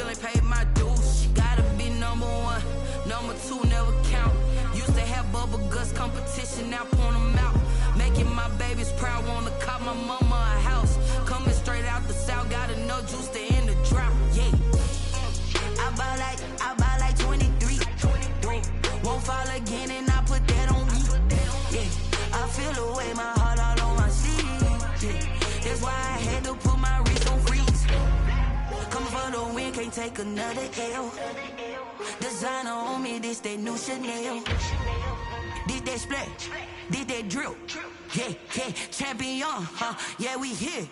still ain't paid my dues. Gotta be number one, number two never count. Used to have bubble guts competition, now point them out. Making my babies proud, wanna cop my mama a house. Coming straight out the south, got enough juice to end the drought. Yeah, I buy like 23. Won't fall again, and I put that on me. Yeah, I feel the way, my heart all on my sleeve. Yeah, that's why I had to put my wrist on freeze. Coming for the win, can't take another L. Designer on me, this that new Chanel. Did that splash, did that drill. Yeah, champion, huh? Yeah, we here.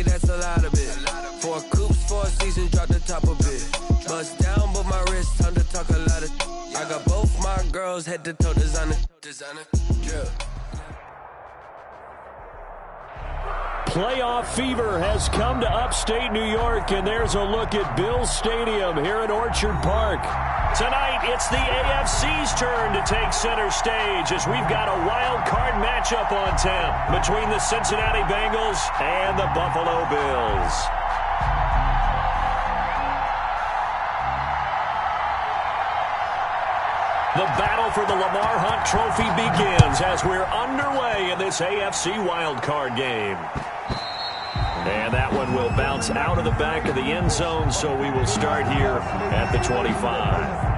That's a lot of it. 4 coops, 4 seasons, drop the top of it. Bust down, but my wrist, time to talk a lot of. I got both my girls head to toe designer. Yeah. Playoff fever has come to upstate New York, and there's a look at Bills Stadium here at Orchard Park. Tonight, it's the AFC's turn to take center stage as we've got a wild card matchup on tap between the Cincinnati Bengals and the Buffalo Bills. The battle for the Lamar Hunt Trophy begins as we're underway in this AFC wildcard game. And that one will bounce out of the back of the end zone, so we will start here at the 25.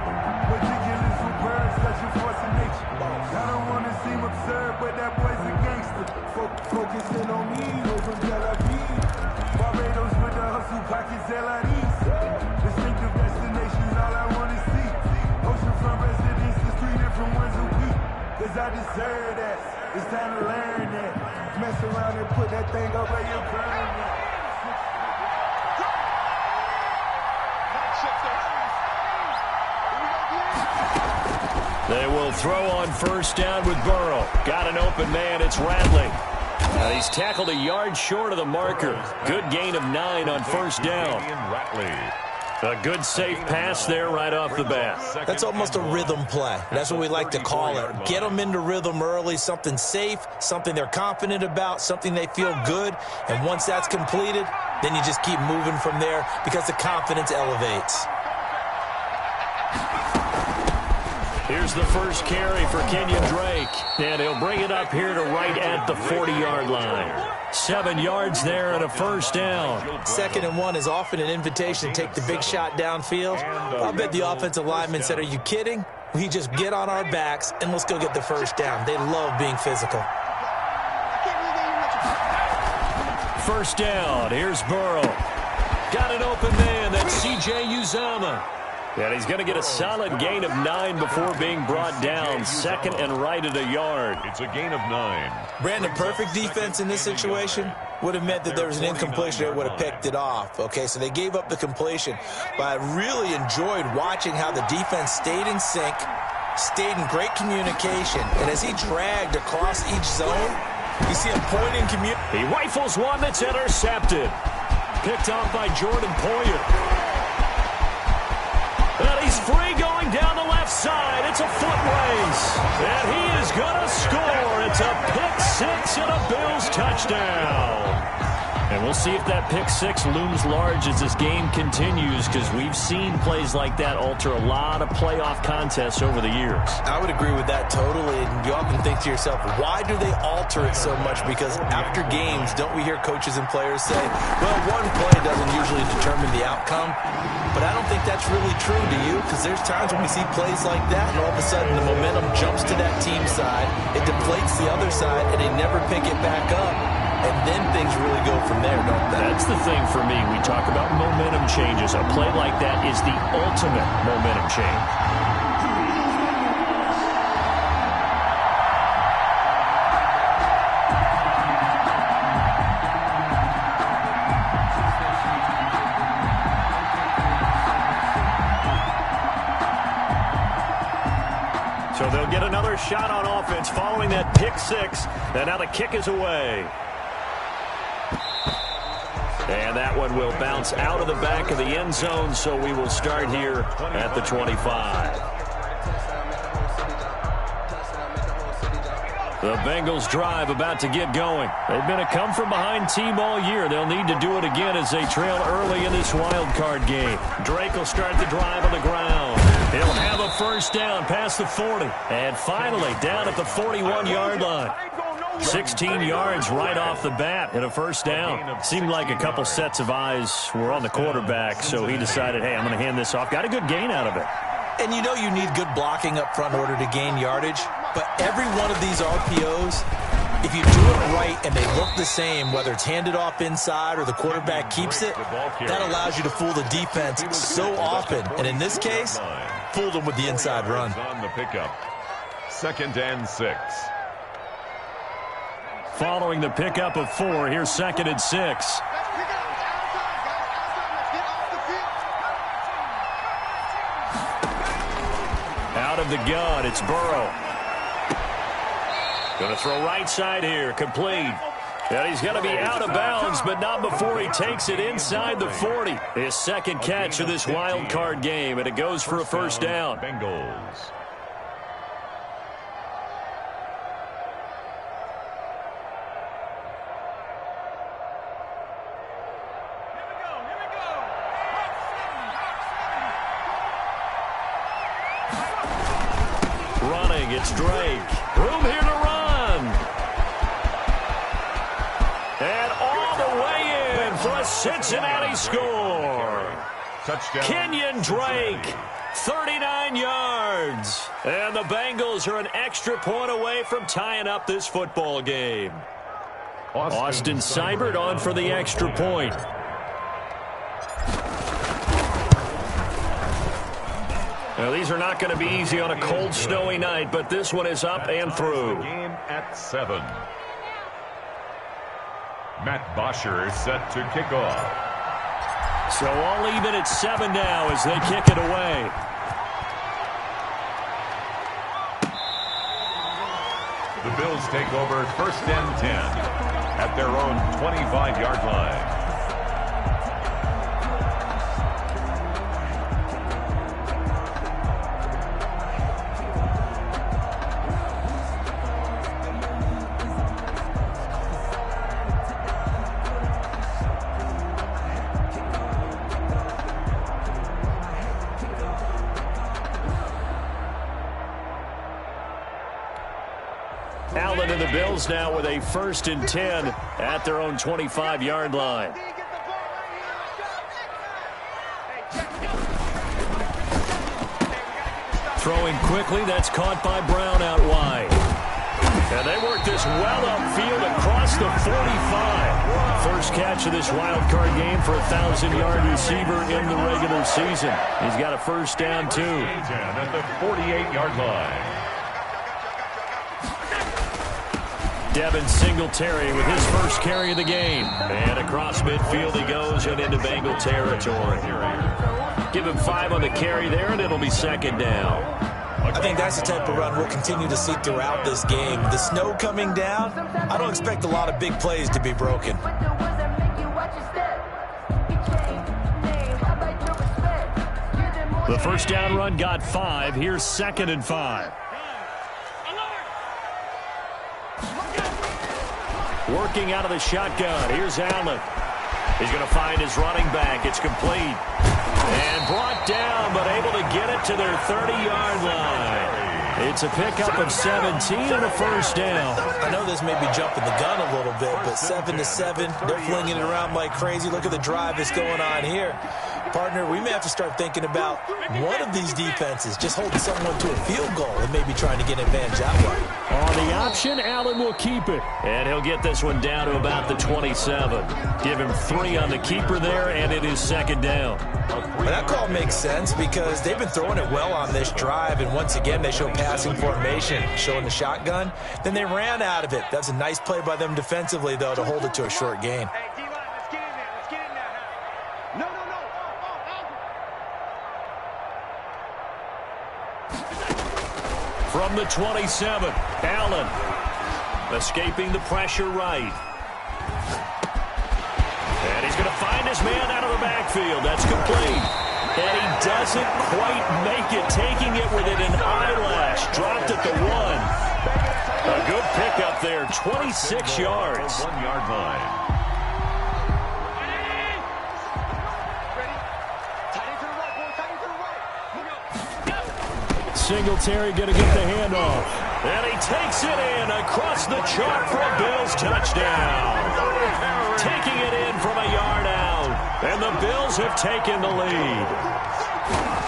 Focusing on me, open Tel Aviv. Barbados with the hustle, pockets LIDs. Distinctive destinations, all I want to see. Oceanfront residences, 3 different ones a week. Cause I deserve that. It's time to learn that. Mess around and put that thing up where you burn it. They will throw on first down with Burrow. Got an open man, it's Rattling. And he's tackled a yard short of the marker. Good gain of 9 on first down. A good safe pass there right off the bat. That's almost a rhythm play. That's what we like to call it. Get them into rhythm early, something safe, something they're confident about, something they feel good. And once that's completed, then you just keep moving from there because the confidence elevates. Here's the first carry for Kenyon Drake. And he'll bring it up here to right at the 40-yard line. 7 yards there and a first down. 2nd and 1 is often an invitation to take the big shot downfield. I'll bet the offensive lineman said, are you kidding? We just get on our backs and let's go get the first down. They love being physical. First down. Here's Burrow. Got an open man. That's C.J. Uzomah. And he's going to get a solid gain of 9 before being brought down. 2nd and right at a yard. It's a gain of 9. Brandon, perfect defense in this situation would have meant that there was an incompletion that would have picked it off. Okay, so they gave up the completion. But I really enjoyed watching how the defense stayed in sync, stayed in great communication. And as he dragged across each zone, you see him pointing He rifles one that's intercepted. Picked off by Jordan Poyer. And he's free going down the left side. It's a foot race. And he is going to score. It's a pick-6 and a Bills touchdown. And we'll see if that pick-6 looms large as this game continues, because we've seen plays like that alter a lot of playoff contests over the years. I would agree with that totally. And you often think to yourself, why do they alter it so much? Because after games, don't we hear coaches and players say, well, one play doesn't usually determine the outcome. But I don't think that's really true, do you? Because there's times when we see plays like that, and all of a sudden the momentum jumps to that team side, it deflates the other side, and they never pick it back up. And then things really go from there, don't they? That's the thing for me. We talk about momentum changes. A play like that is the ultimate momentum change. So they'll get another shot on offense following that pick six. And now the kick is away. And that one will bounce out of the back of the end zone, so we will start here at the 25. The Bengals drive about to get going. They've been a come-from-behind team all year. They'll need to do it again as they trail early in this wild card game. Drake will start the drive on the ground. He'll have a first down past the 40. And finally, down at the 41-yard line. 16 yards right off the bat and a first down. Seemed like a couple sets of eyes were on the quarterback, so he decided, hey, I'm going to hand this off. Got a good gain out of it. And you know you need good blocking up front in order to gain yardage, but every one of these RPOs, if you do it right and they look the same, whether it's handed off inside or the quarterback keeps it, that allows you to fool the defense so often. And in this case, fooled them with the inside run. On the pickup. 2nd and 6. Following the pickup of 4, here's 2nd and 6. Out of the gun, it's Burrow. Going to throw right side here, complete. And he's going to be out of bounds, but not before he takes it inside the 40. His second catch of this wild card game, and it goes for a first down. Bengals. Running, it's Drake. Room here to run. And all the way in for a Cincinnati score. Touchdown. Kenyon Drake, 39 yards. And the Bengals are an extra point away from tying up this football game. Austin Seibert on for the extra point. Now, these are not going to be easy on a cold, snowy night, but this one is up and through. Game at 7. Matt Bosher set to kick off. So all even at 7 now as they kick it away. The Bills take over 1st and 10 at their own 25-yard line. Allen and the Bills now with a 1st and 10 at their own 25-yard line. Throwing quickly, that's caught by Brown out wide. And they work this well upfield across the 45. First catch of this wild card game for a 1,000-yard receiver in the regular season. He's got a first down, too. At the 48-yard line. Devin Singletary with his first carry of the game. And across midfield he goes and into Bengal territory. Give him 5 on the carry there, and it'll be 2nd down. I think that's the type of run we'll continue to see throughout this game. The snow coming down, I don't expect a lot of big plays to be broken. The first down run got 5. Here's 2nd and 5. Working out of the shotgun. Here's Allen. He's going to find his running back. It's complete. And brought down, but able to get it to their 30-yard line. It's a pickup of 17 and a first down. I know this may be jumping the gun a little bit, but 7-7, they're flinging it around like crazy. Look at the drive that's going on here. Partner, we may have to start thinking about one of these defenses just holding someone to a field goal and maybe trying to get an advantage that way. On the option, Allen will keep it. And he'll get this one down to about the 27. Give him 3 on the keeper there, and it is 2nd down. Well, that call makes sense because they've been throwing it well on this drive, and once again they show passing formation, showing the shotgun. Then they ran out of it. That's a nice play by them defensively, though, to hold it to a short gain. From the 27, Allen escaping the pressure right. And he's going to find his man out of the backfield. That's complete. And he doesn't quite make it, taking it within an eyelash. Dropped at the 1. A good pickup there, 26 yards. 1-yard line. Singletary going to get the handoff. And he takes it in across the chalk for a Bills touchdown. Taking it in from a yard out. And the Bills have taken the lead.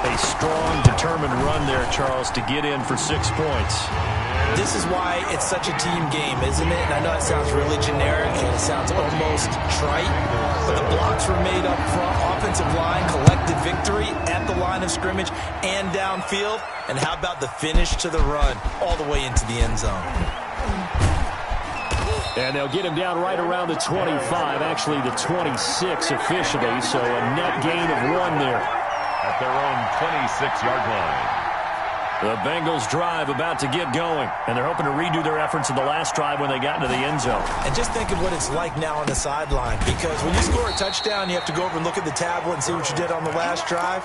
A strong, determined run there, Charles, to get in for 6 points. This is why it's such a team game, isn't it? And I know it sounds really generic and it sounds almost trite, but the blocks were made up front. Offensive line, collective victory at the line of scrimmage and downfield. And how about the finish to the run all the way into the end zone? And they'll get him down right around the 25, actually the 26 officially, so a net gain of 1 there. At their own 26-yard line. The Bengals drive about to get going, and they're hoping to redo their efforts in the last drive when they got into the end zone. And just think of what it's like now on the sideline, because when you score a touchdown, you have to go over and look at the tablet and see what you did on the last drive.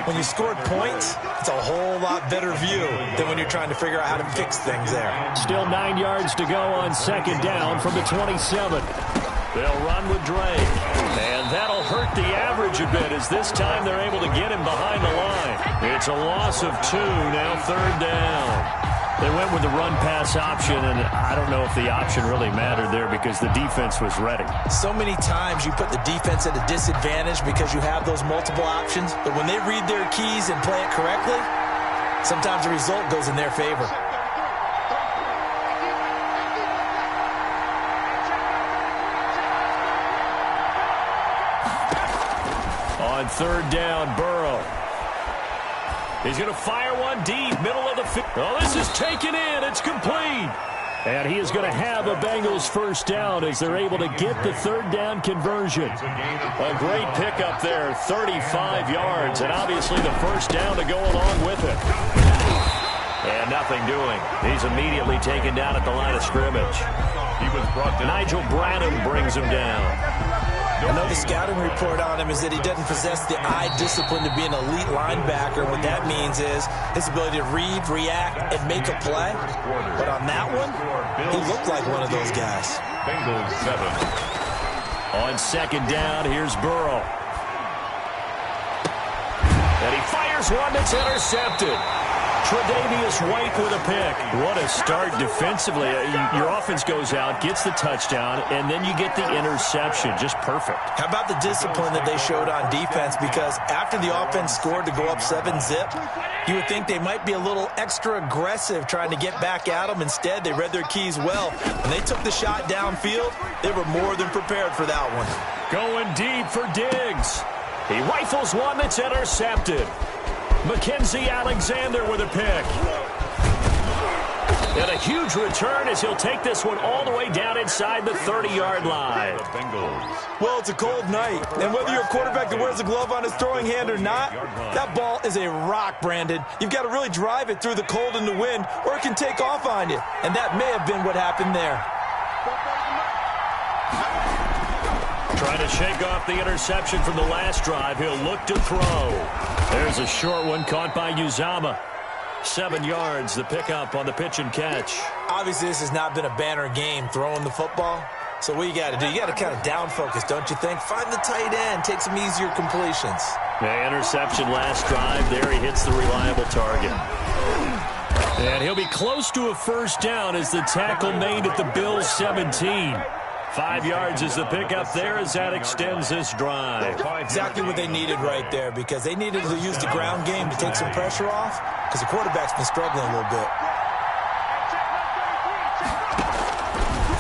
When you scored points, it's a whole lot better view than when you're trying to figure out how to fix things there. Still 9 yards to go on second down from the 27. They'll run with Drake, and that'll hurt the average a bit as this time they're able to get him behind the line. It's a loss of 2, now third down. They went with the run-pass option, and I don't know if the option really mattered there because the defense was ready. So many times you put the defense at a disadvantage because you have those multiple options, but when they read their keys and play it correctly, sometimes the result goes in their favor. On third down, Burrow. He's going to fire one deep, middle of the field. Oh, this is taken in. It's complete. And he is going to have a Bengals first down as they're able to get the third down conversion. A great pickup there, 35 yards, and obviously the first down to go along with it. And nothing doing. He's immediately taken down at the line of scrimmage. He was brought down. Nigel Bradham brings him down. I know the scouting report on him is that he doesn't possess the eye discipline to be an elite linebacker. What that means is his ability to read, react, and make a play. But on that one, he looked like one of those guys. Bengals 7. On second down, here's Burrow. And he fires one that's intercepted. Tre'Davious White with a pick. What a start defensively. Your offense goes out, gets the touchdown, and then you get the interception. Just perfect. How about the discipline that they showed on defense? Because after the offense scored to go up 7-zip, you would think they might be a little extra aggressive trying to get back at them. Instead, they read their keys well. When they took the shot downfield, they were more than prepared for that one. Going deep for Diggs. He rifles one that's intercepted. Mackenzie Alexander with a pick. And a huge return as he'll take this one all the way down inside the 30-yard line. Well, it's a cold night, and whether you're a quarterback that wears a glove on his throwing hand or not, that ball is a rock, Brandon. You've got to really drive it through the cold and the wind, or it can take off on you. And that may have been what happened there. Trying to shake off the interception from the last drive. He'll look to throw. There's a short one caught by Uzama. 7 yards, the pickup on the pitch and catch. Obviously, this has not been a banner game throwing the football. So what you got to do, you got to kind of down focus, don't you think? Find the tight end, take some easier completions. The interception last drive. There he hits the reliable target. And he'll be close to a first down as the tackle made at the Bills' 17. 5 yards is the pickup there as that extends this drive. Exactly what they needed right there, because they needed to use the ground game to take some pressure off, because the quarterback's been struggling a little bit.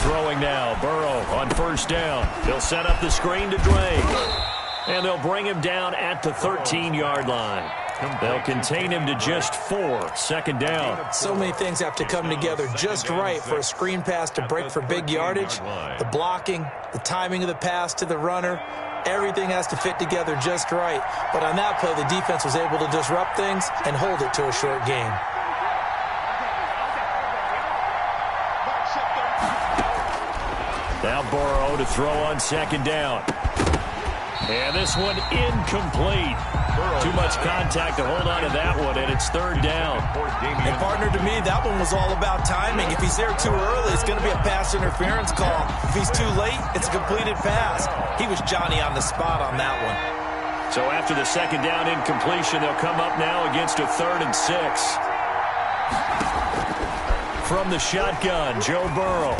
Throwing now, Burrow on first down. They'll set up the screen to Drake. And they'll bring him down at the 13-yard line. They'll contain him to just 4, second down. So many things have to come together just right for a screen pass to break for big yardage. The blocking, the timing of the pass to the runner, everything has to fit together just right. But on that play, the defense was able to disrupt things and hold it to a short game. Now Burrow to throw on second down. And this one incomplete. Too much contact to hold on to that one, and it's third down. And partner, to me, that one was all about timing. If he's there too early, it's going to be a pass interference call. If he's too late, it's a completed pass. He was Johnny on the spot on that one. So after the second down incompletion, they'll come up now against a 3rd and 6. From the shotgun, Joe Burrow.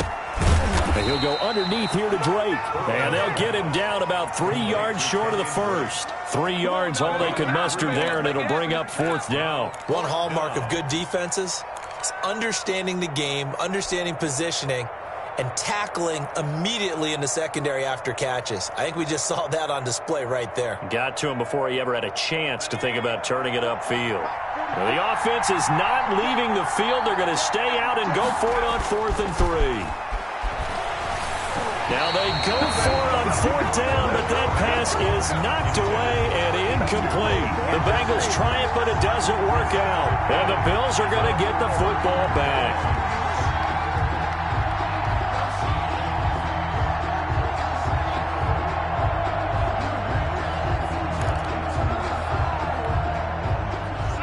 And he'll go underneath here to Drake. And they'll get him down about 3 yards short of the first. 3 yards all they could muster there, and it'll bring up 4th down. One hallmark of good defenses is understanding the game, understanding positioning, and tackling immediately in the secondary after catches. I think we just saw that on display right there. Got to him before he ever had a chance to think about turning it upfield. Well, the offense is not leaving the field. They're going to stay out and go for it on 4th and 3. Now they go for it on 4th down, but that pass is knocked away and incomplete. The Bengals try it, but it doesn't work out. And the Bills are going to get the football back.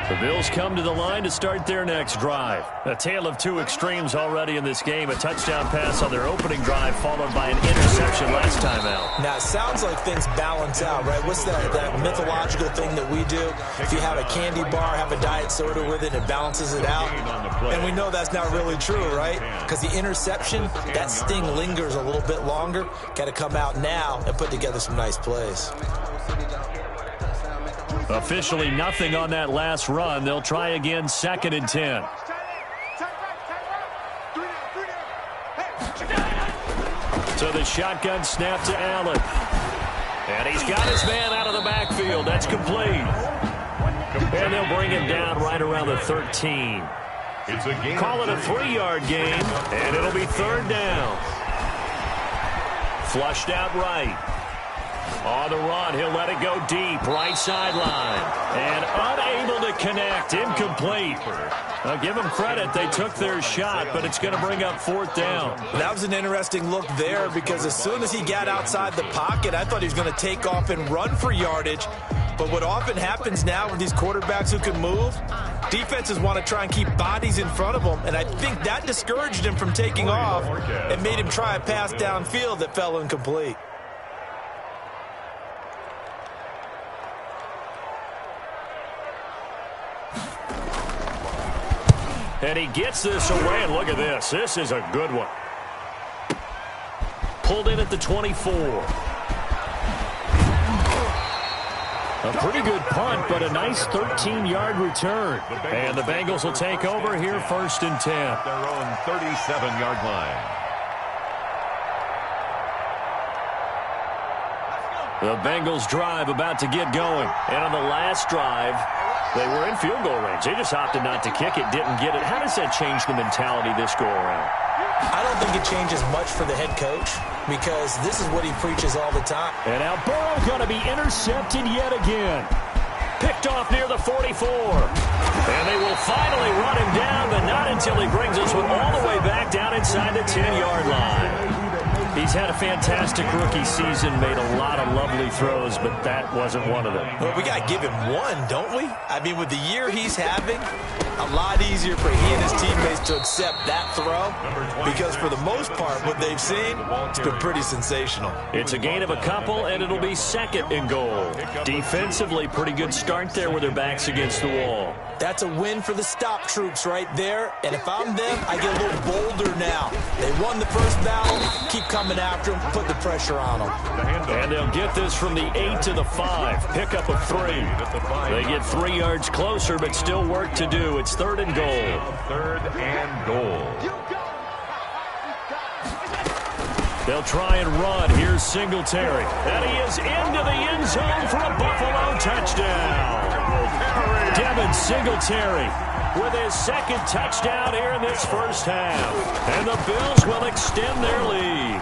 The Bills come to the line to start their next drive. A tale of two extremes already in this game. A touchdown pass on their opening drive followed by an interception last time out. Now, it sounds like things balance out, right? What's that mythological thing that we do? If you have a candy bar, have a diet soda with it, it balances it out. And we know that's not really true, right? Because the interception, that sting lingers a little bit longer. Got to come out now and put together some nice plays. Officially nothing on that last run. They'll try again, 2nd and 10. So the shotgun snap to Allen. And he's got his man out of the backfield. That's complete. And they'll bring him down right around the 13. Call it a 3-yard game, and it'll be 3rd down. Flushed out right. On the run, he'll let it go deep, right sideline. And unable to connect, incomplete. I'll give them credit, they took their shot, but it's going to bring up 4th down. That was an interesting look there because as soon as he got outside the pocket, I thought he was going to take off and run for yardage. But what often happens now with these quarterbacks who can move, defenses want to try and keep bodies in front of them, and I think that discouraged him from taking off and made him try a pass downfield that fell incomplete. And he gets this away, and look at this. This is a good one. Pulled in at the 24. A pretty good punt, but a nice 13-yard return. And the Bengals will take over here 1st and 10. Their own 37-yard line. The Bengals drive about to get going. And on the last drive, they were in field goal range. They just opted not to kick it, didn't get it. How does that change the mentality this go-around? I don't think it changes much for the head coach because this is what he preaches all the time. And now Burrow going to be intercepted yet again. Picked off near the 44. And they will finally run him down, but not until he brings this one all the way back down inside the 10-yard line. He's had a fantastic rookie season, made a lot of lovely throws, but that wasn't one of them. Well, we got to give him one, don't we? I mean, with the year he's having, a lot easier for he and his teammates to accept that throw because for the most part, what they've seen, it's been pretty sensational. It's a gain of a couple, and it'll be 2nd and goal. Defensively, pretty good start there with their backs against the wall. That's a win for the stop troops right there, and if I'm them, I get a little bolder now. They won the first battle, keep coming after them, put the pressure on them. And they'll get this from the 8 to the 5, pickup of 3. They get 3 yards closer, but still work to do. It's 3rd and goal. 3rd and goal. They'll try and run. Here's Singletary. And he is into the end zone for a Buffalo touchdown. Devin Singletary with his 2nd touchdown here in this first half. And the Bills will extend their lead.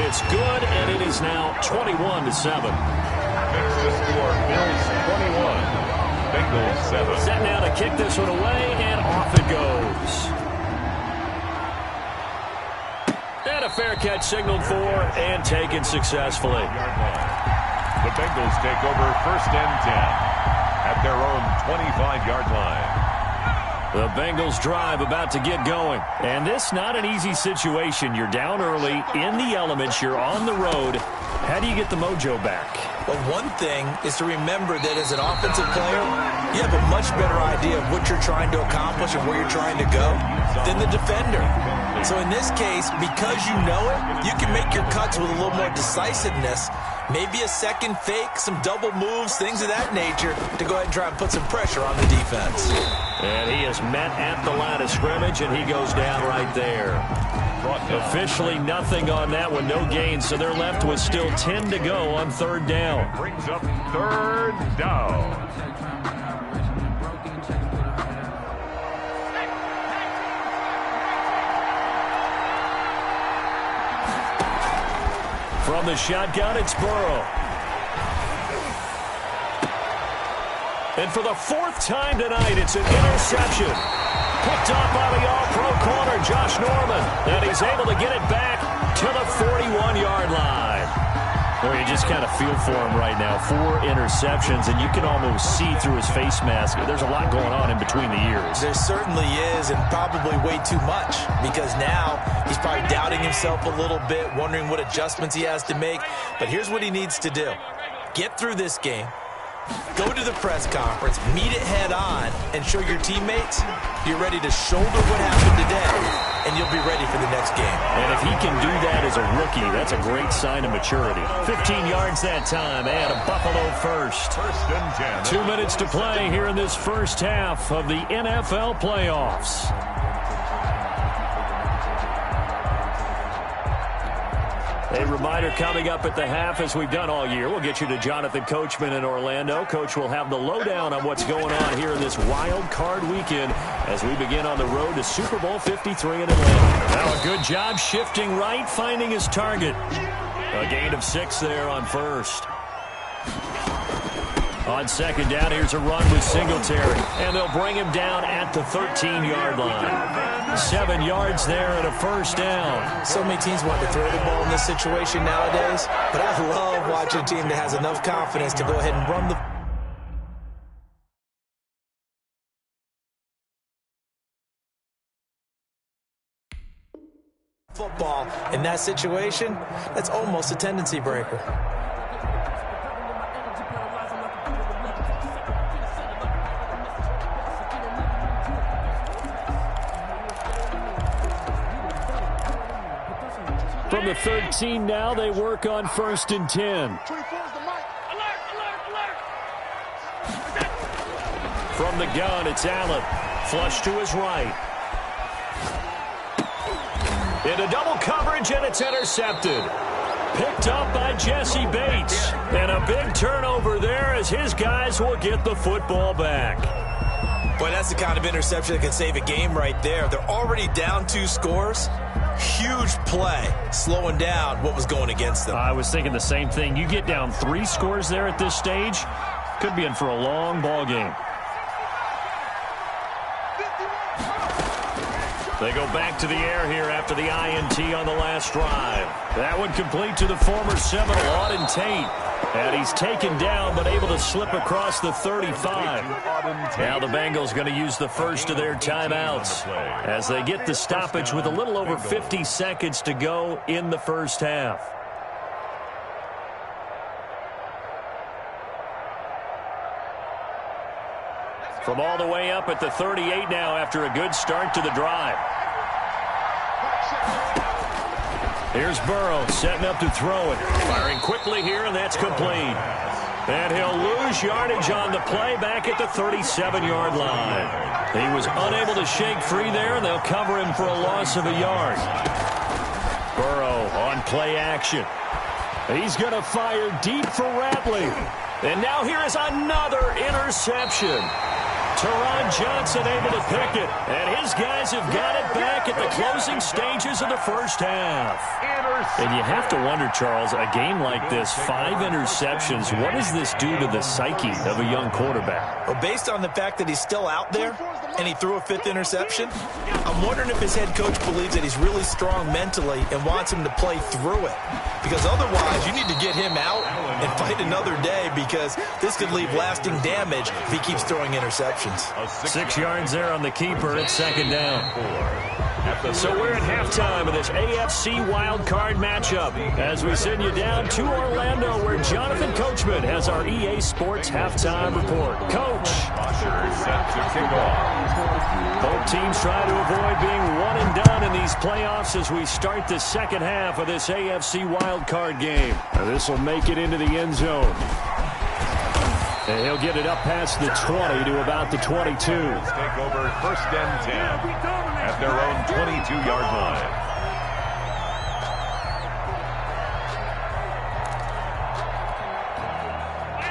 It's good, and it is now 21-7. Next to score, Bills 21, Bengals 7. Set now to kick this one away, and off it goes. And a fair catch signaled for and taken successfully. The Bengals take over 1st and 10 at their own 25-yard line. The Bengals drive about to get going. And this not an easy situation. You're down early, in the elements, you're on the road. How do you get the mojo back? Well, one thing is to remember that as an offensive player, you have a much better idea of what you're trying to accomplish and where you're trying to go than the defender. So in this case, because you know it, you can make your cuts with a little more decisiveness. Maybe a second fake, some double moves, things of that nature to go ahead and try and put some pressure on the defense. And he is met at the line of scrimmage, and he goes down right there. Officially nothing on that one, no gain, so they're left with still 10 to go on 3rd down. Brings up 3rd down. From the shotgun, it's Burrow. And for the 4th time tonight, it's an interception. Picked up by the all-pro corner, Josh Norman. And he's able to get it back to the 41-yard line. Well, you just kind of feel for him right now. 4 interceptions, and you can almost see through his face mask. There's a lot going on in between the ears. There certainly is, and probably way too much, because now he's probably doubting himself a little bit, wondering what adjustments he has to make. But here's what he needs to do. Get through this game. Go to the press conference, meet it head on, and show your teammates you're ready to shoulder what happened today, and you'll be ready for the next game. And if he can do that as a rookie, that's a great sign of maturity. 15 yards that time, and a Buffalo first. 1st and 10. 2 minutes to play here in this first half of the NFL playoffs. A reminder coming up at the half, as we've done all year. We'll get you to Jonathan Coachman in Orlando. Coach will have the lowdown on what's going on here in this wild card weekend as we begin on the road to Super Bowl 53 in Atlanta. Now a good job shifting right, finding his target. A gain of 6 there on 1st. On 2nd down, here's a run with Singletary, and they'll bring him down at the 13-yard line. 7 yards there and a 1st down. So many teams want to throw the ball in this situation nowadays, but I love watching a team that has enough confidence to go ahead and run the football. In that situation, that's almost a tendency breaker. From the 13 now, they work on 1st and 10. From the gun, it's Allen. Flush to his right. Into double coverage, and it's intercepted. Picked up by Jesse Bates. And a big turnover there as his guys will get the football back. Boy, that's the kind of interception that can save a game right there. They're already down 2 scores. Huge play, slowing down what was going against them. I was thinking the same thing. You get down 3 scores there at this stage, could be in for a long ball game. They go back to the air here after the INT on the last drive. That one complete to the former Seminole, Auden Tate. And he's taken down, but able to slip across the 35. Now the Bengals going to use the first of their timeouts as they get the stoppage with a little over 50 seconds to go in the first half. From all the way up at the 38 now after a good start to the drive. Here's Burrow setting up to throw it. Firing quickly here, and that's complete. And he'll lose yardage on the play back at the 37-yard line. He was unable to shake free there, and they'll cover him for a loss of a yard. Burrow on play action. He's going to fire deep for Ratley. And now here is another interception. Teron Johnson able to pick it. And his guys have got it back at the closing stages of the first half. And you have to wonder, Charles, a game like this, 5 interceptions, what does this do to the psyche of a young quarterback? Well, based on the fact that he's still out there and he threw a 5th interception, I'm wondering if his head coach believes that he's really strong mentally and wants him to play through it. Because otherwise, you need to get him out and fight another day, because this could leave lasting damage if he keeps throwing interceptions. 6 yards there on the keeper. It's second down. So we're at halftime of this AFC wildcard matchup as we send you down to Orlando, where Jonathan Coachman has our EA Sports halftime report. Coach. Set to kick off. Both teams try to avoid being one and done in these playoffs as we start the second half of this AFC wildcard game. This will make it into the end zone. And he'll get it up past the 20 to about the 22. Take over first and 10 at their own 22-yard line.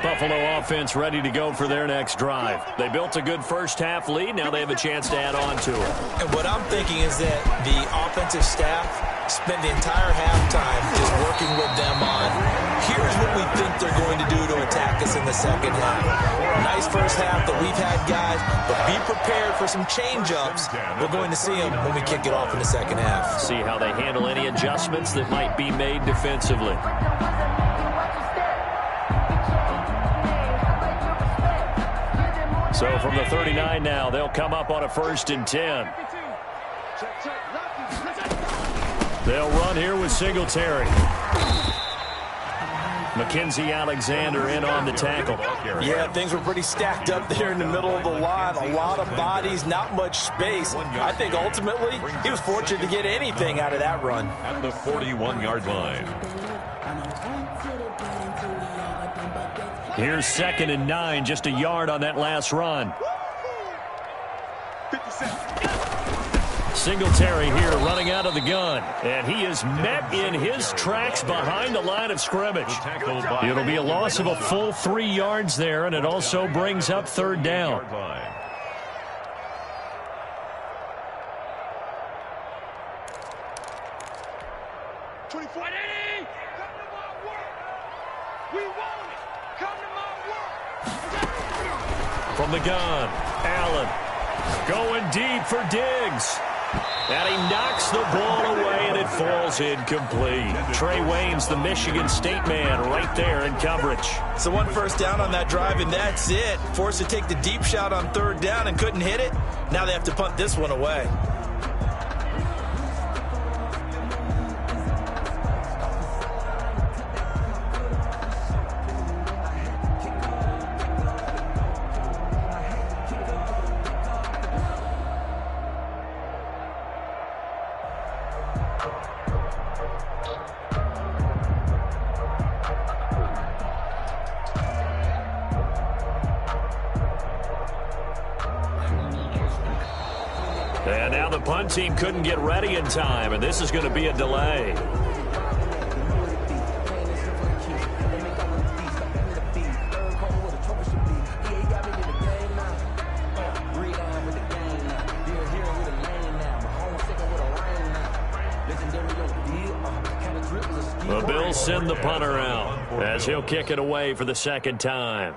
Buffalo offense ready to go for their next drive. They built a good first half lead. Now they have a chance to add on to it. And what I'm thinking is that the offensive staff spent the entire halftime just working with them on, here's what we think they're going to do to attack us in the second half. Nice first half that we've had, guys, but be prepared for some change-ups. We're going to see them when we kick it off in the second half. See how they handle any adjustments that might be made defensively. So from the 39 now, they'll come up on a 1st and 10. They'll run here with Singletary. Mackenzie Alexander in on the tackle. Yeah, things were pretty stacked up there in the middle of the line. A lot of bodies, not much space. I think ultimately he was fortunate to get anything out of that run. At the 41-yard line. Here's 2nd and 9, just a yard on that last run. Singletary here running out of the gun, and he is met in his tracks behind the line of scrimmage. It'll be a loss of a full 3 yards there, and it also brings up 3rd down. From the gun, Allen going deep for Diggs. And he knocks the ball away, and it falls incomplete. Trey Waynes, the Michigan State man, right there in coverage. So 1 first down on that drive, and that's it. Forced to take the deep shot on 3rd down and couldn't hit it. Now they have to punt this one away. And now the punt team couldn't get ready in time, and this is going to be a delay. The Bills send the punter out as he'll kick it away for the 2nd time.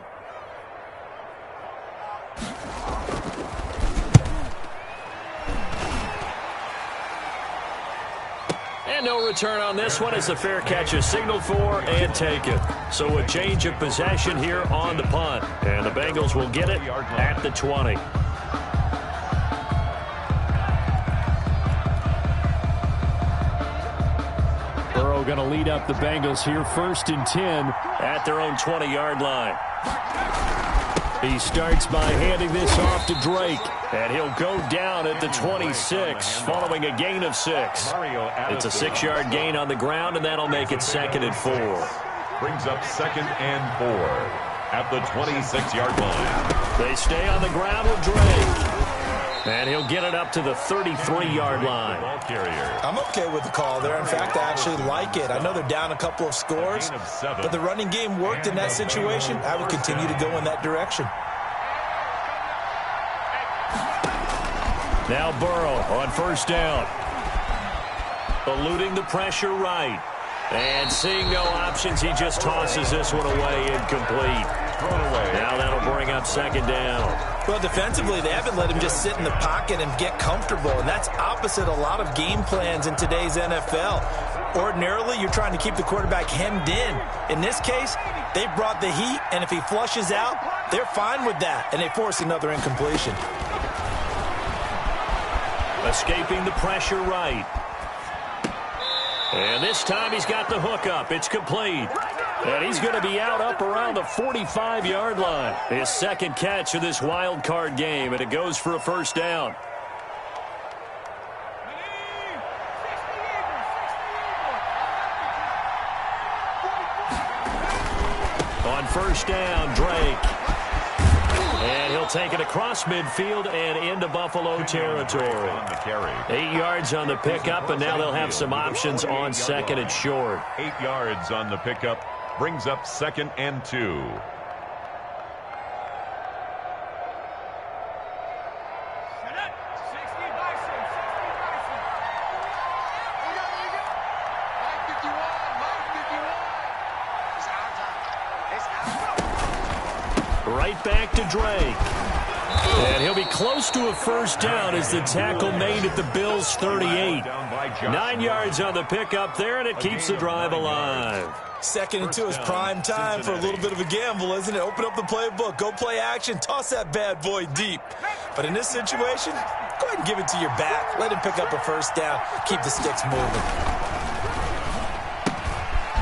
And no return on this one as the fair catch is signaled for and taken. So a change of possession here on the punt. And the Bengals will get it at the 20. Burrow going to lead up the Bengals here 1st and 10 at their own 20-yard line. He starts by handing this off to Drake, and he'll go down at the 26 following a gain of 6. It's a 6-yard gain on the ground, and that'll make it 2nd and 4. Brings up 2nd and 4 at the 26-yard line. They stay on the ground with Drake. And he'll get it up to the 33-yard line. I'm okay with the call there. In fact, I actually like it. I know they're down a couple of scores, but the running game worked in that situation. I would continue to go in that direction. Now Burrow on first down. Eluding the pressure right. And seeing no options, he just tosses this one away, incomplete. Now that'll bring up second down. Well, defensively, they haven't let him just sit in the pocket and get comfortable, and that's opposite a lot of game plans in today's NFL. Ordinarily, you're trying to keep the quarterback hemmed in. In this case, they brought the heat, and if he flushes out, they're fine with that, and they force another incompletion. Escaping the pressure right. And this time he's got the hook up. It's complete. And he's going to be out up around the 45-yard line. His second catch of this wild card game, and it goes for a first down. On first down, Drake. And he'll take it across midfield and into Buffalo territory. 8 yards on the pickup, and now they'll have some options on second and short. 8 yards on the pickup brings up 2nd and 2. Right back to Drake. And he'll be close to a first down as the tackle made at the Bills' 38. 9 yards on the pickup there, and it keeps the drive alive. 2nd and 2 is prime time for a little bit of a gamble, isn't it? Open up the playbook, go play action, toss that bad boy deep. But in this situation, go ahead and give it to your back. Let him pick up a first down. Keep the sticks moving.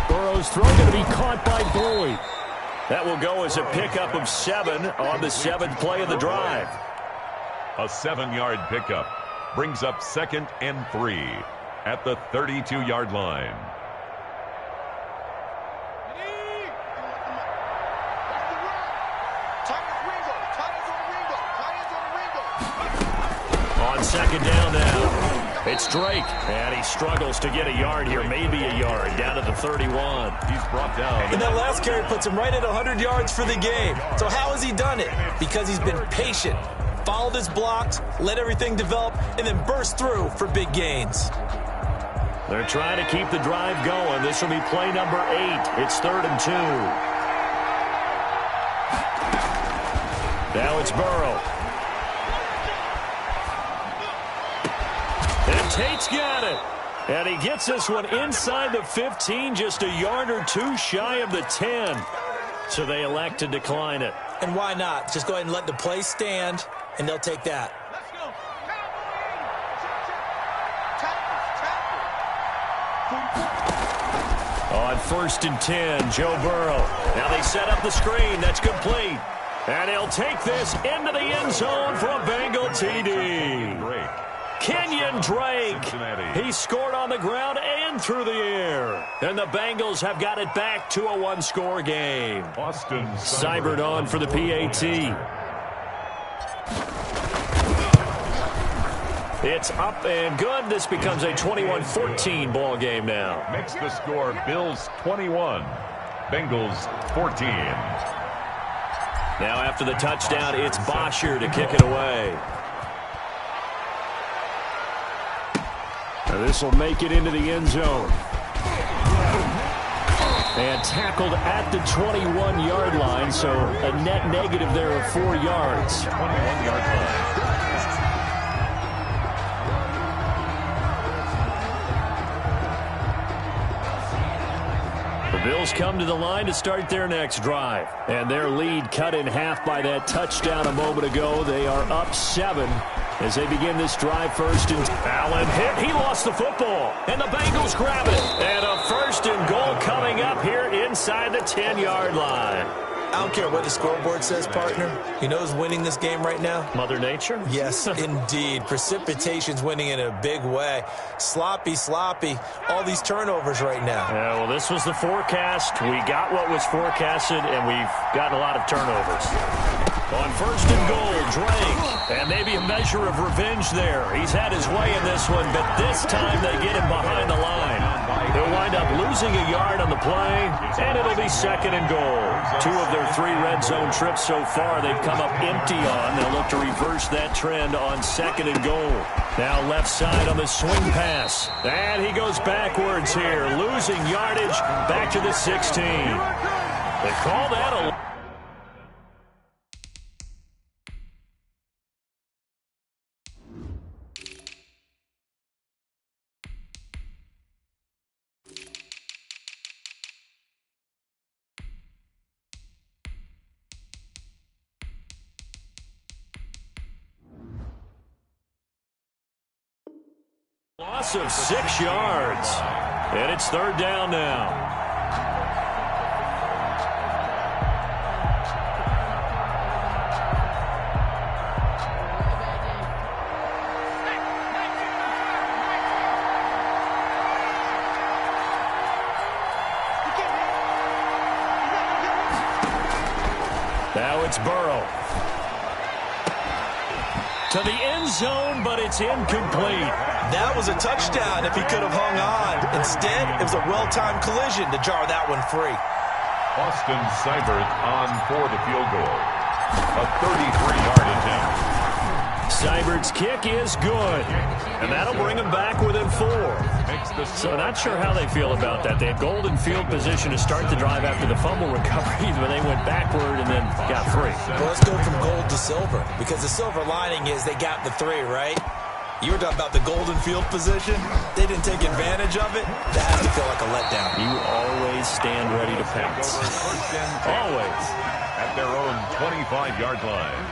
Burrow's throw going to be caught by Boyd. That will go as a pickup of 7 on the 7th play of the drive. A 7-yard pickup brings up 2nd and 3 at the 32-yard line. On second down now. It's Drake, and he struggles to get a yard here, maybe a yard, down to the 31. He's brought down. And that last carry puts him right at 100 yards for the game. So how has he done it? Because he's been patient, followed his blocks, let everything develop, and then burst through for big gains. They're trying to keep the drive going. This will be play number 8. It's 3rd and 2. Now it's Burrow. And Tate's got it. And he gets this one inside the 15, just a yard or 2 shy of the 10. So they elect to decline it. And why not? Just go ahead and let the play stand, and they'll take that. On 1st and 10, Joe Burrow. Now they set up the screen. That's complete. And he'll take this into the end zone for a Bengal TD. Kenyon Drake. He scored on the ground and through the air. And the Bengals have got it back to a 1-score game. Austin Seibert on for the PAT. It's up and good. This becomes a 21-14 ball game now. Makes the score Bills 21, Bengals 14. Now after the touchdown, it's Bosher to kick it away. This will make it into the end zone. And tackled at the 21-yard line, so a net negative there of 4 yards. 21-yard line. The Bills come to the line to start their next drive. And their lead cut in half by that touchdown a moment ago. They are up 7 as they begin this drive. 1st and Allen hit. He lost the football. And the Bengals grab it. And a 1st and goal coming up here inside the 10-yard line. I don't care what the scoreboard says, partner. You know who's winning this game right now? Mother Nature? Yes, indeed. Precipitation's winning in a big way. Sloppy. All these turnovers right now. Yeah, well, this was the forecast. We got what was forecasted, and we've gotten a lot of turnovers. On 1st and goal, Drake. And maybe a measure of revenge there. He's had his way in this one, but this time they get him behind the line. He'll wind up losing a yard on the play, and it'll be 2nd and goal. 2 of their 3 red zone trips so far they've come up empty on. They'll look to reverse that trend on 2nd and goal. Now left side on the swing pass. And he goes backwards here, losing yardage back to the 16. They call that a... Loss of 6 yards. And it's 3rd down now. Now it's Burrow. To the end zone, but it's incomplete. That was a touchdown if he could have hung on. Instead, it was a well-timed collision to jar that one free. Austin Seibert on for the field goal. A 33-yard attempt. Seibert's kick is good, and that'll bring them back within 4. So not sure how they feel about that. They had golden field position to start the drive after the fumble recovery, but they went backward and then got 3. Well, let's go from gold to silver, because the silver lining is they got the 3, right? You were talking about the golden field position. They didn't take advantage of it. That has to feel like a letdown. You always stand ready to pounce. Always. At their own 25-yard line.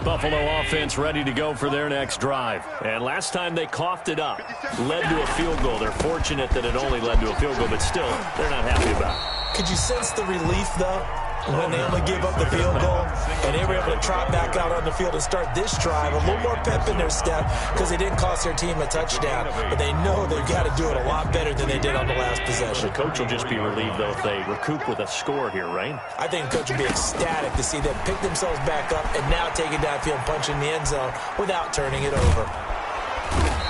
Buffalo offense ready to go for their next drive. And last time they coughed it up, led to a field goal. They're fortunate that it only led to a field goal, but still, they're not happy about it. Could you sense the relief, though, when they only gave up the field goal and they were able to trot back out on the field and start this drive? A little more pep in their step because they didn't cost their team a touchdown, but they know they've got to do it a lot better than they did on the last possession. The coach will just be relieved, though, if they recoup with a score here, right? I think the coach will be ecstatic to see them pick themselves back up and now take it downfield, punch in the end zone without turning it over.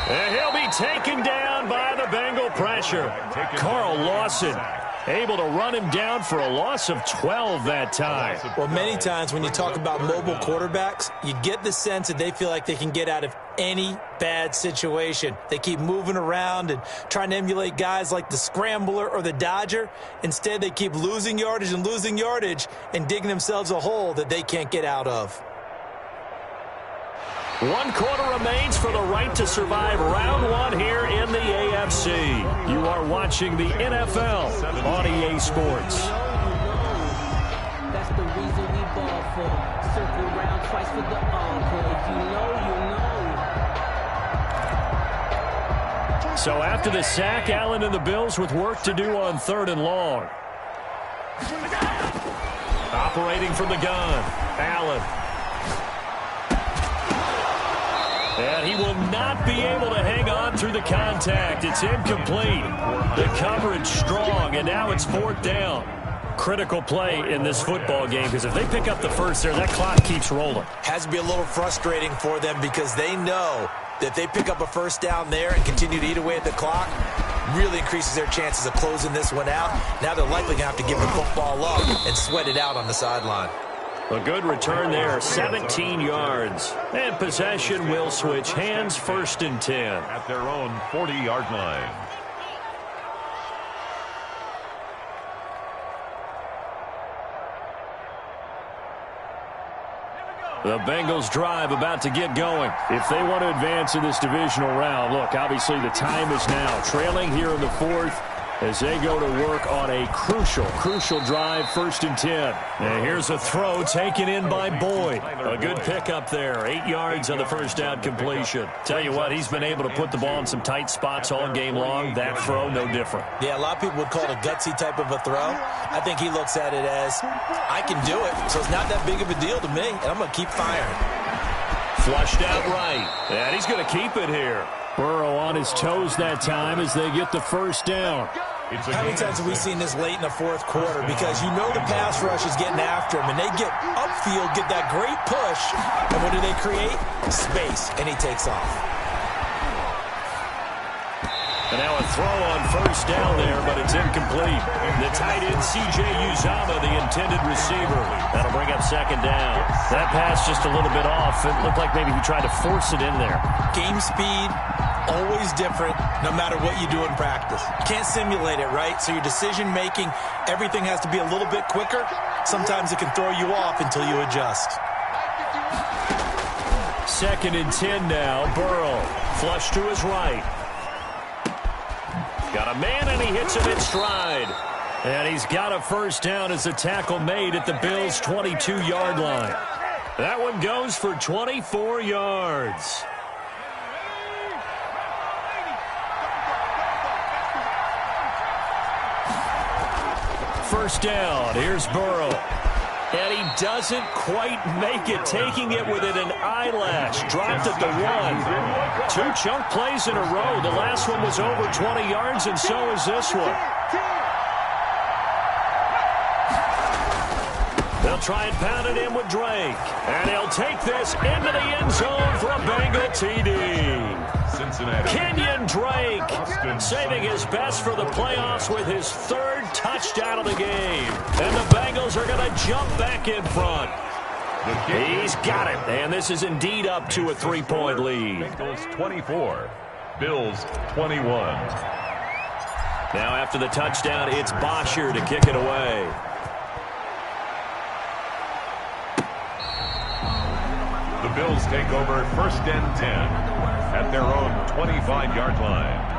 And he'll be taken down by the Bengal pressure. Carl Lawson able to run him down for a loss of 12 that time. Well, many times when you talk about mobile quarterbacks, you get the sense that they feel like they can get out of any bad situation. They keep moving around and trying to emulate guys like the Scrambler or the Dodger. Instead, they keep losing yardage and digging themselves a hole that they can't get out of. 1 quarter remains for the right to survive round 1 here in the AFC. You are watching the NFL on EA Sports. That's the reason we ball for. Circle round twice for the encore. If you know, you know. So after the sack, Allen and the Bills with work to do on 3rd and long. Operating from the gun, Allen. And he will not be able to hang on through the contact. It's incomplete. The coverage strong, and now it's 4th down. Critical play in this football game, because if they pick up the first there, that clock keeps rolling. Has to be a little frustrating for them because they know that if they pick up a first down there and continue to eat away at the clock, really increases their chances of closing this one out. Now they're likely going to have to give the football up and sweat it out on the sideline. A good return there, 17 yards. And possession will switch hands, 1st and 10. At their own 40-yard line. The Bengals drive about to get going. If they want to advance in this divisional round, look, obviously the time is now. Trailing here in the 4th as they go to work on a crucial drive, 1st and 10. And here's a throw taken in by Boyd. A good pickup there, 8 yards on the first down completion. Tell you what, he's been able to put the ball in some tight spots all game long. That throw, no different. Yeah, a lot of people would call it a gutsy type of a throw. I think he looks at it as, I can do it, so it's not that big of a deal to me, and I'm going to keep firing. Flushed out right, and he's going to keep it here. Burrow on his toes that time as they get the first down. How many times have we seen this late in the fourth quarter? Because you know the pass rush is getting after him, and they get upfield, get that great push, and what do they create? Space, and he takes off. And now a throw on first down there, but it's incomplete. The tight end, C.J. Uzomah, the intended receiver. That'll bring up second down. That pass just a little bit off. It looked like maybe he tried to force it in there. Game speed, always different, no matter what you do in practice. You can't simulate it, right? So your decision-making, everything has to be a little bit quicker. Sometimes it can throw you off until you adjust. 2nd and 10 now. Burrow, flush to his right. Got a man, and he hits him in stride. And he's got a first down as a tackle made at the Bills' 22-yard line. That one goes for 24 yards. First down. Here's Burrow. And he doesn't quite make it, taking it within an eyelash. Dropped at the 1. 2 chunk plays in a row. The last one was over 20 yards, and so is this one. They'll try and pound it in with Drake. And he'll take this into the end zone for a Bengal TD. Cincinnati. Kenyon Drake saving his best for the playoffs with his 3rd touchdown of the game. And the Bengals are going to jump back in front. He's got it. And this is indeed up to a 3-point lead. Bengals 24, Bills 21. Now after the touchdown, it's Bosher to kick it away. The Bills take over 1st and 10 at their own 25-yard line.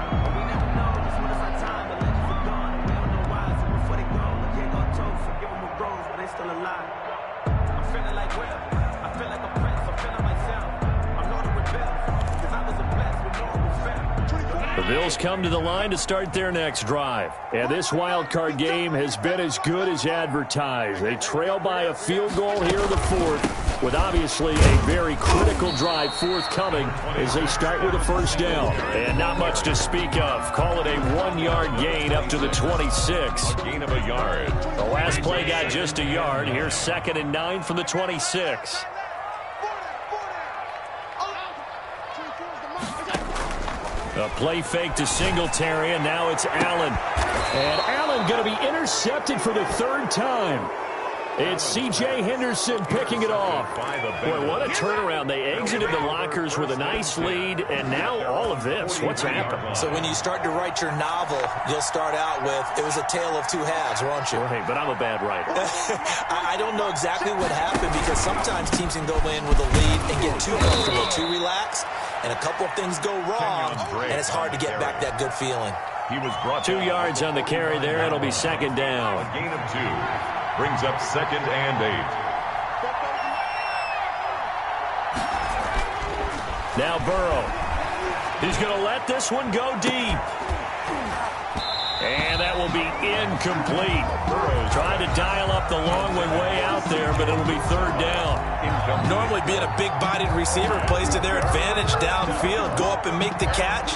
The Bills come to the line to start their next drive. And this wild card game has been as good as advertised. They trail by a field goal here in the 4th, with obviously a very critical drive forthcoming as they start with a first down. And not much to speak of. Call it a 1-yard gain up to the 26. A gain of a yard. The last play got just a yard. Here's 2nd and 9 from the 26. A play fake to Singletary, and now it's Allen. And Allen going to be intercepted for the 3rd time. It's C.J. Henderson picking it off. Boy, what a turnaround. They exited the lockers with a nice lead, and now all of this. What's happened? So when you start to write your novel, you'll start out with, it was a tale of 2 halves, won't you? Hey, but I'm a bad writer. I don't know exactly what happened, because sometimes teams can go in with a lead and get too comfortable, too relaxed, and a couple of things go wrong, and it's hard to get back that good feeling. He was brought 2 yards on the carry there. It'll be 2nd down. A gain of 2. Brings up 2nd and 8. Now Burrow. He's going to let this one go deep. And that will be incomplete. Trying to dial up the long one way out there, but it'll be 3rd down. Normally being a big-bodied receiver plays to their advantage downfield. Go up and make the catch,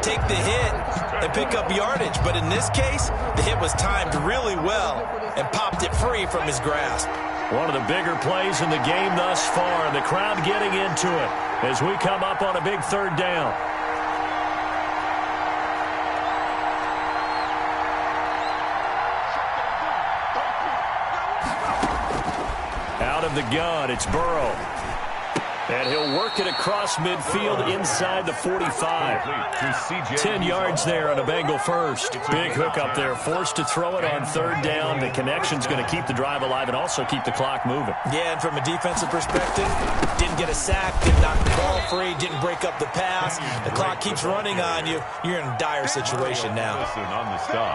take the hit, and pick up yardage. But in this case, the hit was timed really well and popped it free from his grasp. One of the bigger plays in the game thus far, and the crowd getting into it as we come up on a big 3rd down. Out of the gun, it's Burrow. And he'll work it across midfield inside the 45. 10 yards there on a Bengal first. Big hook up there, forced to throw it on 3rd down. The connection's going to keep the drive alive and also keep the clock moving. Yeah, and from a defensive perspective, didn't get a sack, didn't knock the ball free, didn't break up the pass. The clock keeps running on you. You're in a dire situation now.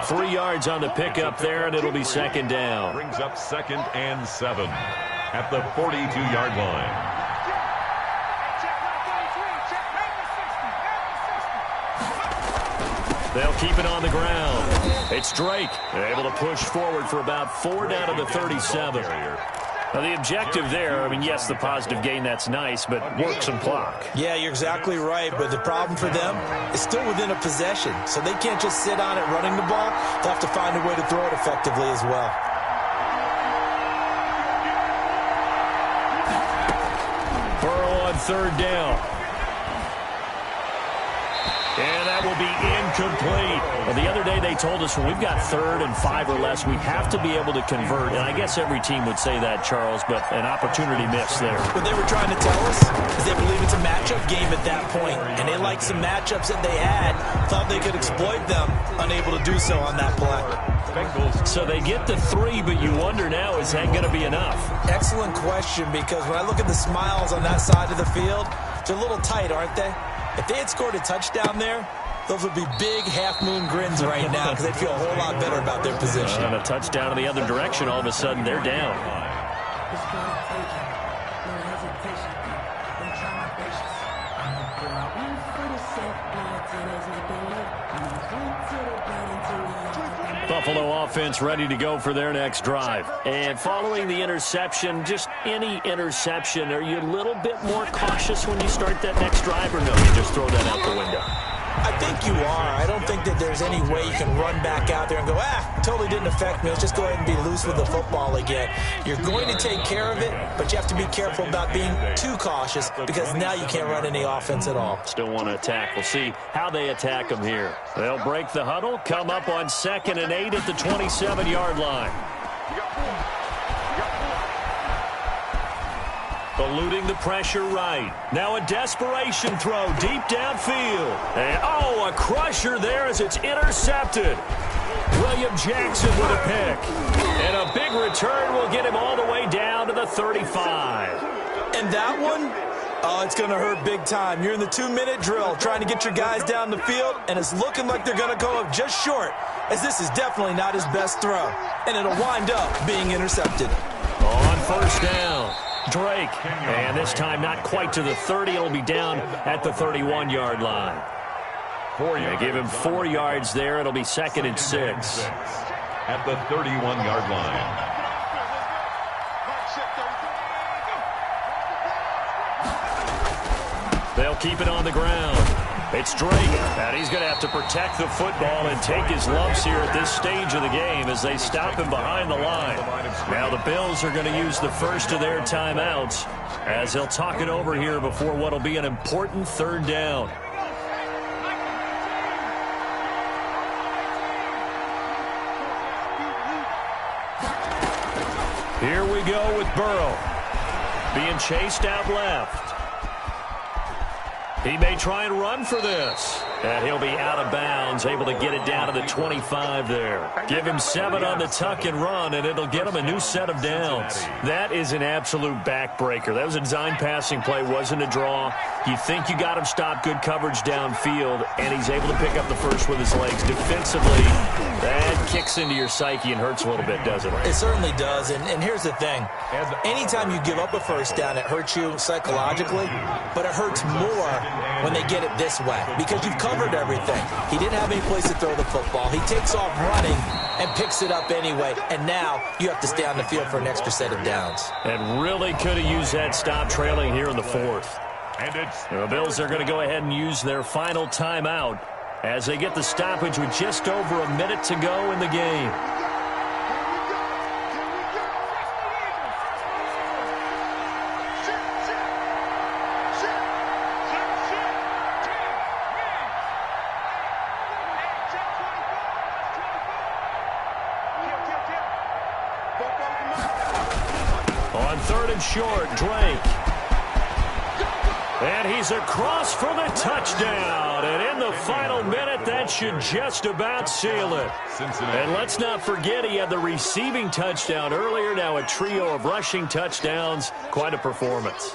3 yards on the pickup there, and it'll be 2nd down. Brings up 2nd and 7 at the 42-yard line. They'll keep it on the ground. It's Drake. They're able to push forward for about 4 down to the 37. Well, the objective there, I mean, yes, the positive gain, that's nice, but work some clock. Yeah, you're exactly right, but the problem for them is still within a possession, so they can't just sit on it running the ball. They'll have to find a way to throw it effectively as well. Burrow on third down. And that will be incomplete. Well, the other day they told us when we've got 3rd and 5 or less, we have to be able to convert. And I guess every team would say that, Charles, but an opportunity missed there. What they were trying to tell us is they believe it's a matchup game at that point, and they liked some matchups that they had, thought they could exploit them, unable to do so on that play. So they get the 3, but you wonder now, is that going to be enough? Excellent question, because when I look at the smiles on that side of the field, they're a little tight, aren't they? If they had scored a touchdown there, those would be big half-moon grins right now because they'd feel a whole lot better about their position. And a touchdown in the other direction, all of a sudden they're down. Buffalo offense ready to go for their next drive. And following the interception, just any interception, are you a little bit more cautious when you start that next drive, or no, you just throw that out the window? I think you are. I don't think that there's any way you can run back out there and go, totally didn't affect me. Let's just go ahead and be loose with the football again. You're going to take care of it, but you have to be careful about being too cautious because now you can't run any offense at all. Still want to attack. We'll see how they attack them here. They'll break the huddle, come up on 2nd and 8 at the 27-yard line. Eluding the pressure right. Now a desperation throw deep downfield. And, a crusher there as it's intercepted. William Jackson with a pick. And a big return will get him all the way down to the 35. And that one, it's going to hurt big time. You're in the 2-minute drill trying to get your guys down the field, and it's looking like they're going to go up just short, as this is definitely not his best throw. And it'll wind up being intercepted. On 1st down. Drake, and this time not quite to the 30. It'll be down at the 31-yard line. They give him 4 yards there. It'll be 2nd and 6. At the 31-yard line. They'll keep it on the ground. It's Drake, and he's going to have to protect the football and take his lumps here at this stage of the game as they stop him behind the line. Now the Bills are going to use the first of their timeouts as they'll talk it over here before what will be an important 3rd down. Here we go with Burrow being chased out left. He may try and run for this. And he'll be out of bounds, able to get it down to the 25 there. Give him 7 on the tuck and run, and it'll get him a new set of downs. That is an absolute backbreaker. That was a design passing play, wasn't a draw. You think you got him stopped, good coverage downfield, and he's able to pick up the first with his legs. Defensively, that kicks into your psyche and hurts a little bit, doesn't it? It certainly does, and here's the thing. Anytime you give up a 1st down, it hurts you psychologically, but it hurts more when they get it this way because you've covered everything. He didn't have any place to throw the football. He takes off running and picks it up anyway, and now you have to stay on the field for an extra set of downs. And really could have used that stop trailing here in the 4th. And the Bills are going to go ahead and use their final timeout as they get the stoppage with just over a minute to go in the game. On 3rd and short, Drake. And he's across for the touchdown. And in the final minute, that should just about seal it. And let's not forget he had the receiving touchdown earlier. Now a trio of rushing touchdowns. Quite a performance.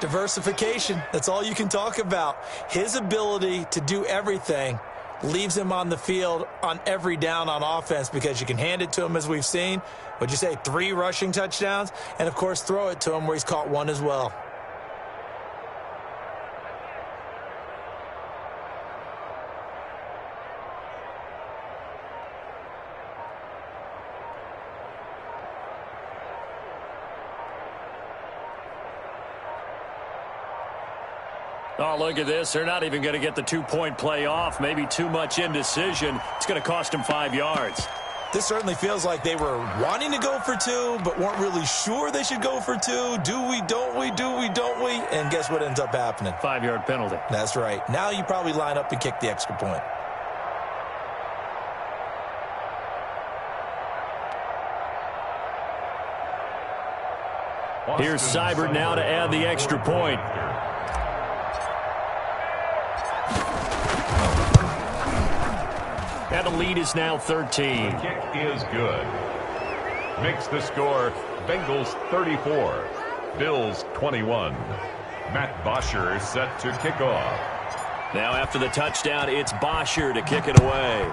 Diversification, that's all you can talk about. His ability to do everything leaves him on the field on every down on offense because you can hand it to him as we've seen. Would you say 3 rushing touchdowns? And, of course, throw it to him where he's caught 1 as well. Oh, look at this. They're not even going to get the two-point play off. Maybe too much indecision. It's going to cost them 5 yards. This certainly feels like they were wanting to go for 2, but weren't really sure they should go for 2. Do we, don't we, do we, don't we? And guess what ends up happening? 5-yard penalty. That's right. Now you probably line up and kick the extra point. Here's Seibert now to add the extra point. And the lead is now 13. The kick is good. Makes the score Bengals 34, Bills 21. Matt Bosher set to kick off. Now after the touchdown, it's Bosher to kick it away.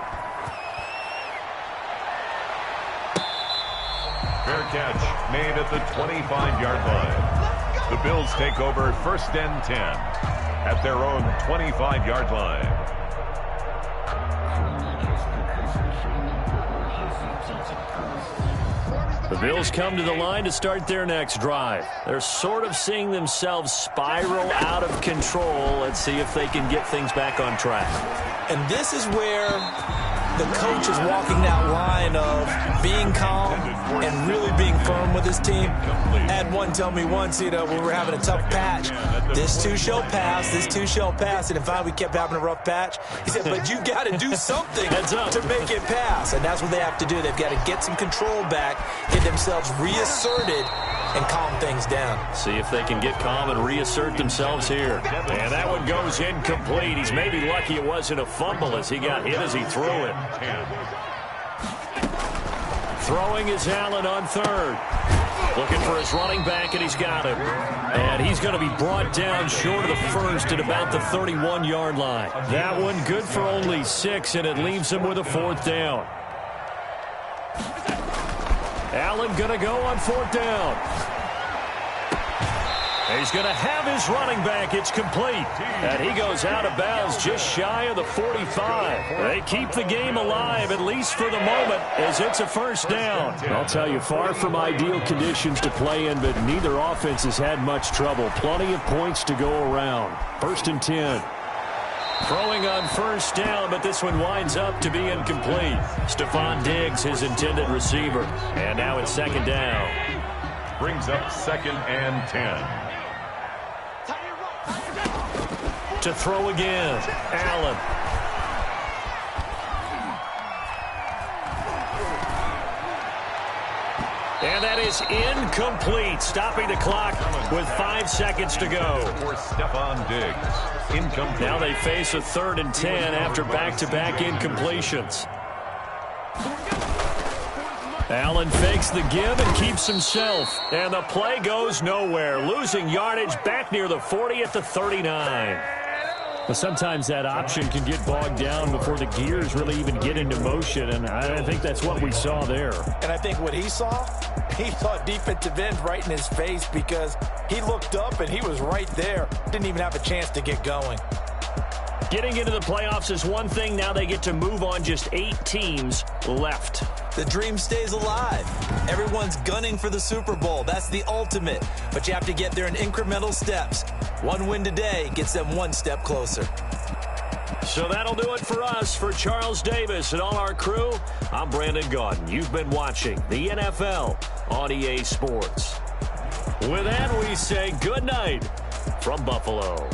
Fair catch made at the 25-yard line. The Bills take over 1st and 10 at their own 25-yard line. The Bills come to the line to start their next drive. They're sort of seeing themselves spiral out of control. Let's see if they can get things back on track. And this is where the coach is walking that line of being calm and really being firm with his team. I had one tell me once, when we were having a tough patch, this too shall pass, this too shall pass. And finally we kept having a rough patch. He said, but you got to do something to make it pass. And that's what they have to do. They've got to get some control back, get themselves reasserted, and calm things down. See if they can get calm and reassert themselves here. And that one goes incomplete. He's maybe lucky it wasn't a fumble as he got hit as he threw it. Throwing is Allen on 3rd. Looking for his running back, and he's got him. And he's going to be brought down short of the 1st at about the 31-yard line. That one good for only 6, and it leaves him with a 4th down. Allen going to go on 4th down. He's going to have his running back. It's complete. And he goes out of bounds just shy of the 45. They keep the game alive, at least for the moment, as it's a 1st down. I'll tell you, far from ideal conditions to play in, but neither offense has had much trouble. Plenty of points to go around. 1st and 10. Throwing on 1st down, but this one winds up to be incomplete. Stephon Diggs, his intended receiver. And now it's 2nd down. Brings up 2nd and 10. To throw again, Allen. And that is incomplete, stopping the clock with 5 seconds to go. For Stephon Diggs, incomplete. Now they face a 3rd and 10 after back-to-back incompletions. Allen fakes the give and keeps himself. And the play goes nowhere, losing yardage back near the 40 at the 39. But sometimes that option can get bogged down before the gears really even get into motion, and I think that's what we saw there. And I think what he saw defensive end right in his face because he looked up and he was right there. Didn't even have a chance to get going. Getting into the playoffs is one thing. Now they get to move on. Just 8 teams left. The dream stays alive. Everyone's gunning for the Super Bowl. That's the ultimate. But you have to get there in incremental steps. One win today gets them 1 step closer. So that'll do it for us. For Charles Davis and all our crew, I'm Brandon Gaudin. You've been watching the NFL on EA Sports. With that, we say good night from Buffalo.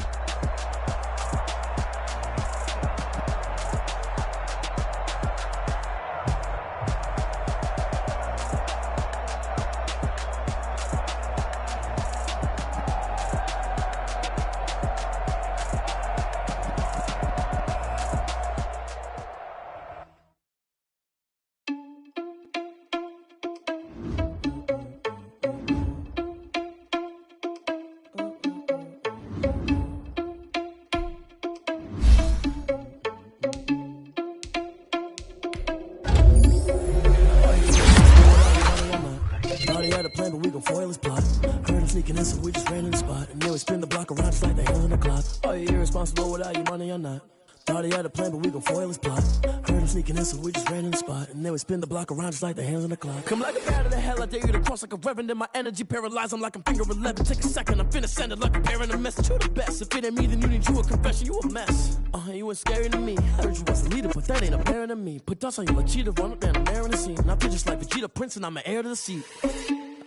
Thought he had a plan, but we gon' foil his plot. Heard him sneaking in, so we just ran in the spot. And then we spin the block around just like the hands on the clock. Come like a bat of the hell, I dare you to cross like a reverend. And my energy paralyzed, I'm like I'm finger 11. Take a second, I'm finna send it like a bearing a message. You the best, if it ain't me, then you need you a confession. You a mess, you ain't scary to me. Heard you was a leader, but that ain't apparent to me. Put dust on you like cheetah, run up down the air in the scene. Now I just like Vegeta Prince and I'm an heir to the seat.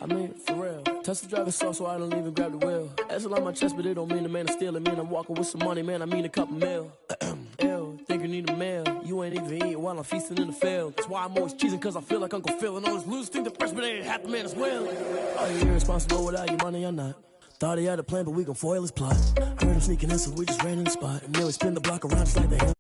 I mean, for real. Touch the driver's sauce so I don't even grab the wheel. That's on my chest, but it don't mean the man is stealing. Man, I'm walking with some money, man, I mean a couple mil. Ew, think you need a meal. You ain't even eating while I'm feasting in the field. That's why I'm always cheesing, cause I feel like Uncle Phil. And all those losers think the freshman ain't half the man as well. Are you irresponsible without your money or not? Thought he had a plan, but we gon' foil his plot. Heard him sneaking in, so we just ran in the spot. And then we spin the block around just like the hell.